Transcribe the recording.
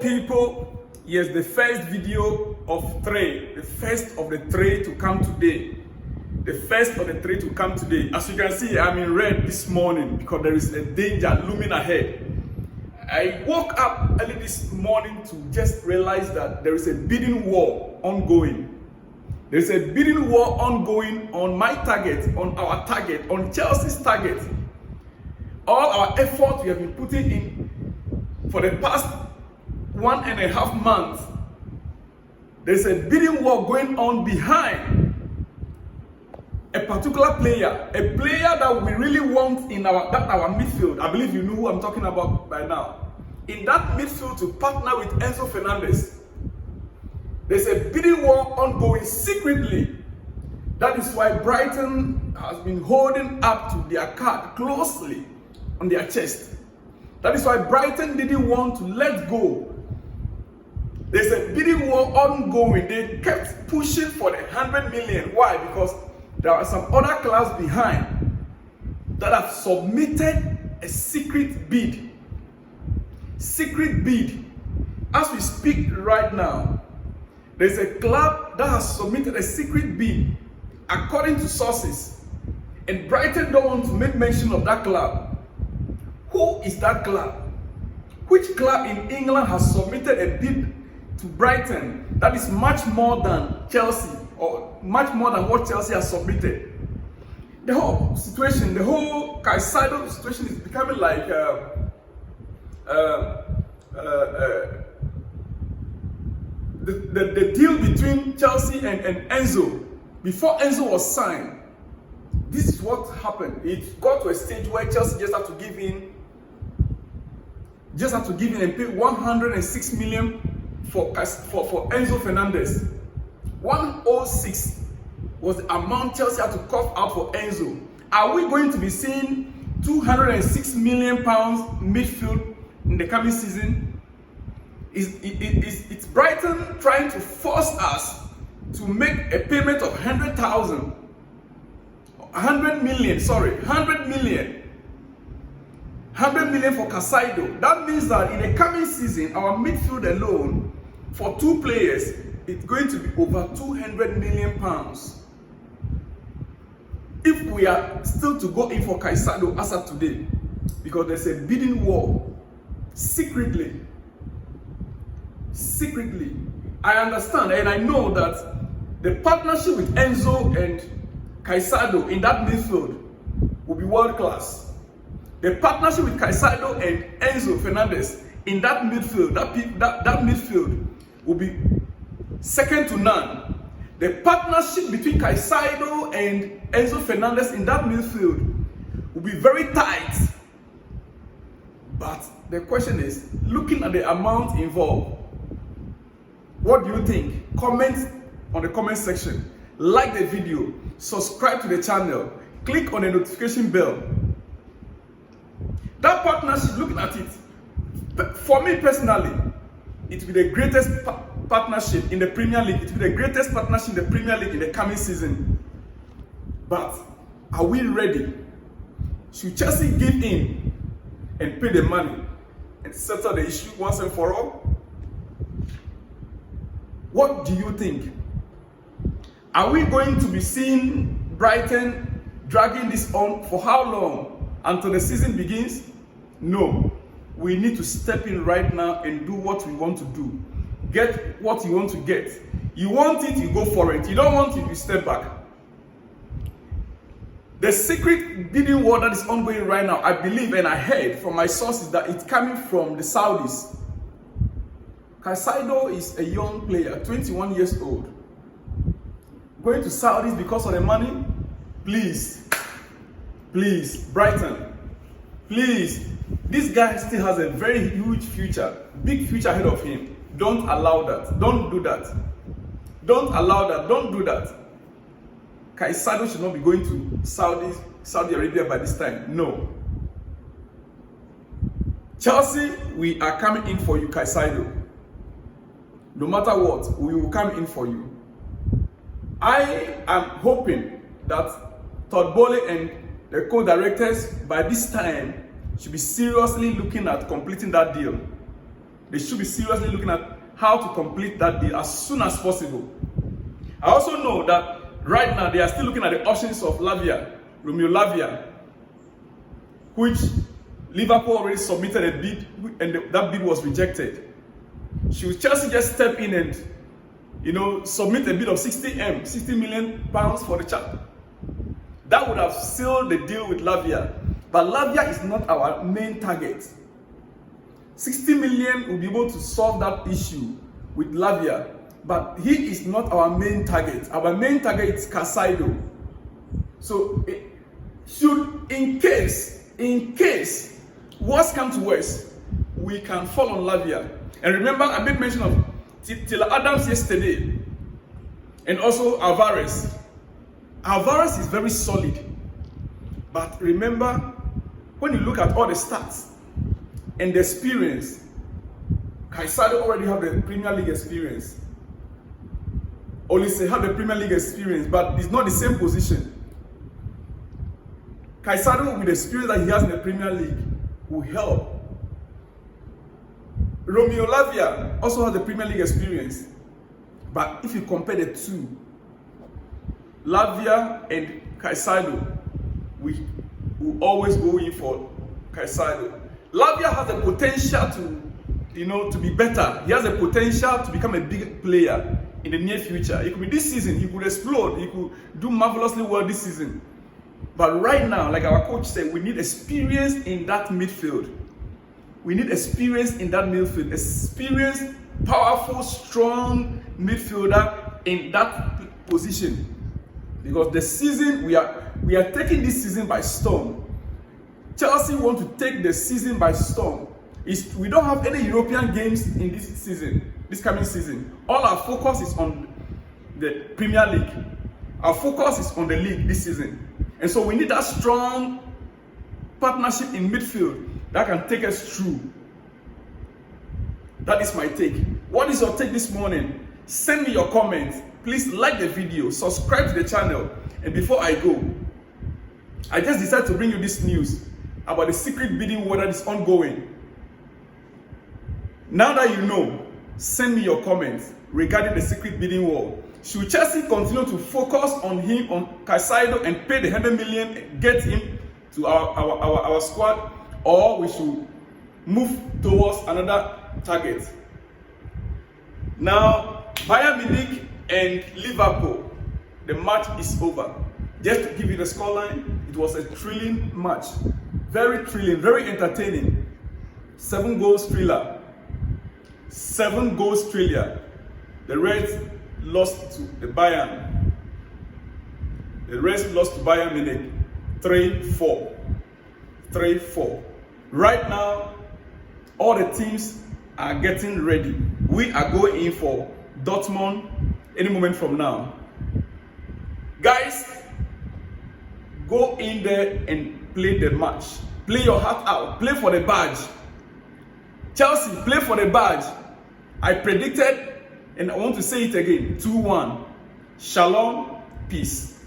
people, yes, the first video of three, the first of the three to come today. The first of the three to come today. As you can see, I'm in red this morning because there is a danger looming ahead. I woke up early this morning to just realize that there is a bidding war ongoing. There is a bidding war ongoing on my target, on our target, on Chelsea's target. All our effort we have been putting in for the past 1.5 months, there's a bidding war going on behind a particular player, a player that we really want in our midfield. I believe you know who I'm talking about by now. In that midfield to partner with Enzo Fernandez. There's a bidding war ongoing secretly. That is why Brighton has been holding up to their card closely on their chest. That is why Brighton didn't want to let go. There's a bidding war ongoing. They kept pushing for the 100 million. Why? Because there are some other clubs behind that have submitted a secret bid. Secret bid. As we speak right now, there's a club that has submitted a secret bid according to sources. And Brighton don't want to make mention of that club. Who is that club? Which club in England has submitted a bid to Brighton that is much more than Chelsea, or much more than what Chelsea has submitted? The whole situation, the whole Caicedo situation is becoming like the deal between Chelsea and Enzo. Before Enzo was signed, this is what happened. It got to a stage where Chelsea just had to give in and pay 106 million for Enzo Fernandez. 106 was the amount Chelsea had to cough out for Enzo. Are we going to be seeing 206 million pounds midfield in the coming season? It's Brighton trying to force us to make a payment of 100 million for Caicedo. That means that in the coming season, our midfield alone, for two players, it's going to be over 200 million pounds. If we are still to go in for Caicedo as of today, because there's a bidding war, secretly, I understand and I know that the partnership with Enzo and Caicedo in that midfield will be world class. The partnership with Caicedo and Enzo Fernandez in that midfield, that midfield will be second to none. The partnership between Caicedo and Enzo Fernandez in that midfield will be very tight. But the question is, looking at the amount involved, what do you think? Comment on the comment section. Like the video, subscribe to the channel, click on the notification bell. That partnership, looking at it, for me personally, it will be the greatest partnership in the Premier League. It will be the greatest partnership in the Premier League in the coming season. But are we ready? Should Chelsea give in and pay the money and settle the issue once and for all? What do you think? Are we going to be seeing Brighton dragging this on for how long? Until the season begins? No. We need to step in right now and do what we want to do. Get what you want to get. You want it, you go for it. You don't want it, you step back. The secret bidding war that is ongoing right now, I believe and I heard from my sources that it's coming from the Saudis. Caicedo is a young player, 21 years old. Going to Saudis because of the money? Please, Brighton, please. This guy still has a very huge future, big future ahead of him. Don't allow that. Don't do that. Don't allow that. Don't do that. Caicedo should not be going to Saudi Arabia by this time. No. Chelsea, we are coming in for you, Caicedo. No matter what, we will come in for you. I am hoping that Todd Bowley and the co-directors by this time should be seriously looking at completing that deal. they should be seriously looking at how to complete that deal as soon as possible. I also know that right now they are still looking at the options of Romeo Lavia, which Liverpool already submitted a bid, and that bid was rejected. Should Chelsea just step in and, submit a bid of 60 million pounds for the chap? That would have sealed the deal with Lavia. But Lavia is not our main target. 60 million will be able to solve that issue with Lavia, but he is not our main target. Our main target is Caicedo. So, in case worst comes to worst, we can fall on Lavia. And remember, I made mention of Taylor Adams yesterday, and also Alvarez. Alvarez is very solid, but remember, when you look at all the stats and the experience, Caicedo already have the Premier League experience. Olise have the Premier League experience, but it's not the same position. Caicedo, with the experience that he has in the Premier League, will help. Romeo Lavia also has the Premier League experience, but if you compare the two, Lavia and Caicedo, we will always go in for Caicedo. Lavia has the potential to be better. He has the potential to become a big player in the near future. It could be this season, he could explode, he could do marvelously well this season. But right now, like our coach said, we need experience in that midfield. We need experience in that midfield. Experienced, powerful, strong midfielder in that position. Because the season, we are taking this season by storm. Chelsea want to take the season by storm. We don't have any European games in this coming season. All our focus is on the Premier League. Our focus is on the league this season. And so we need that strong partnership in midfield that can take us through. That is my take. What is your take this morning? Send me your comments. Please like the video, subscribe to the channel. And before I go, I just decided to bring you this news about the secret bidding war that is ongoing. Now that you know, send me your comments regarding the secret bidding war. Should Chelsea continue to focus on him, on Caicedo, and pay the 100 million and get him to our squad, or we should move towards another target? Now, Bayern Munich and Liverpool, the match is over. Just to give you the scoreline, it was a thrilling match. Very thrilling, very entertaining. 7 goals thriller. 7 goals thriller. The Reds lost to the Bayern. The Reds lost to Bayern Munich 3-4. 3-4. Right now, all the teams are getting ready. We are going in for Dortmund any moment from now. Guys, go in there and play the match. Play your heart out. Play for the badge. Chelsea, play for the badge. I predicted, and I want to say it again, 2-1. Shalom, peace.